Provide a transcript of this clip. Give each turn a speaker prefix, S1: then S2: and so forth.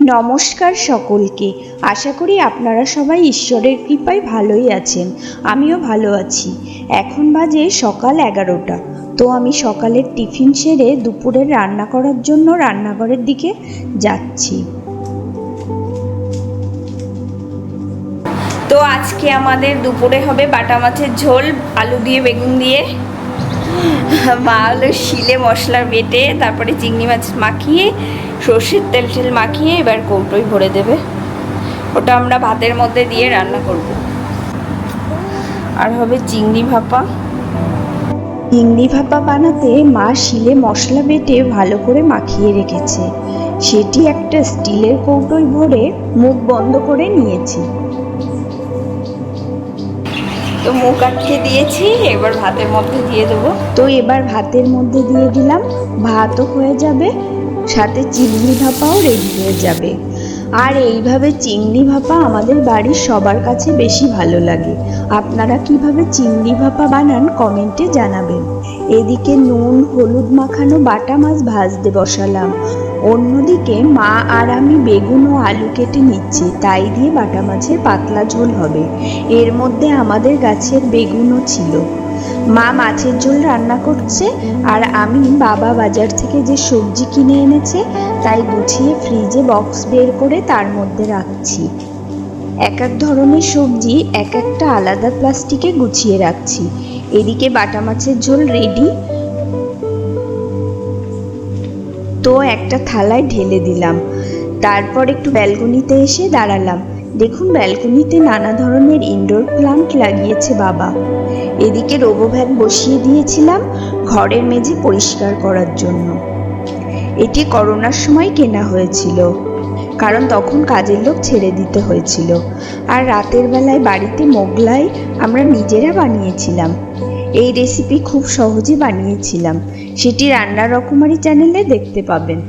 S1: নমস্কার সকলকে। আশা করি আপনারা সবাই ঈশ্বরের কৃপায় ভালোই আছেন। আমিও ভালো আছি। এখন বাজে সকাল 11টা। তো আমি সকালের টিফিন সেরে দুপুরের রান্না করার জন্য রান্নাঘরের দিকে যাচ্ছি। তো আজকে আমাদের দুপুরে হবে বাটা মাছের ঝোল, আলু দিয়ে বেগুন দিয়ে। মা হলো শিলে মশলা বেটে তারপরে চিংড়ি মাছ মাখিয়ে সর্ষের তেল মাখিয়ে এবার কৌটোয় ভরে দেবে। ওটা আমরা ভাতের মধ্যে দিয়ে রান্না করব। আর হবে চিংড়ি ভাপা। চিংড়ি ভাপা বানাতে মা শিলে মশলা বেটে ভালো করে মাখিয়ে রেখেছে। সেটি একটা স্টিলের কৌটোয় ভরে মুখ বন্ধ করে নিয়েছি। তো মুখ আটকে দিয়েছি, এবার ভাতের মধ্যে দিয়ে দেবো। তো এবার ভাতের মধ্যে দিয়ে দিলাম, ভাতও হয়ে যাবে, সাথে চিংড়ি ভাপাও রেডি হয়ে যাবে। আর এইভাবে চিংড়ি ভাপা আমাদের বাড়ির সবার কাছে বেশি ভালো লাগে। আপনারা কিভাবে চিংড়ি ভাপা বানান কমেন্টে জানাবেন। এদিকে নুন হলুদ মাখানো বাটা মাছ ভাজতে বসালাম। অন্যদিকে মা আর আমি বেগুন ও আলু কেটে নিচ্ছি, তাই দিয়ে বাটা মাছের পাতলা ঝোল হবে। এর মধ্যে আমাদের গাছের বেগুনও ছিল। মা মাছের ঝোল রান্না করছে আর আমি বাবা বাজার থেকে যে সবজি কিনে এনেছে তাই গুছিয়ে ফ্রিজে বক্স বের করে তার মধ্যে রাখছি। এক এক ধরনের সবজি এক একটা আলাদা প্লাস্টিকে গুছিয়ে রাখছি। এদিকে বাটা মাছের ঝোল রেডি। তো একটা থালায় ঢেলে দিলাম। তারপর একটু ব্যালকনিতে এসে দাঁড়ালাম। দেখুন, ব্যালকনিতে নানা ধরনের ইনডোর প্লান্ট লাগিয়েছে বাবা। এদিকে রোবোভ্যান বসিয়ে দিয়েছিলাম ঘরের মেঝে পরিষ্কার করার জন্য। এটি করোনার সময় কেনা হয়েছিল, কারণ তখন কাজের লোক ছেড়ে দিতে হয়েছিল। আর রাতের বেলায় বাড়িতে মোগলাই আমরা নিজেরা বানিয়েছিলাম। এই রেসিপি খুব সহজে বানিয়েছিলাম, সেটি রান্নার রকমারি চ্যানেলে দেখতে পাবেন।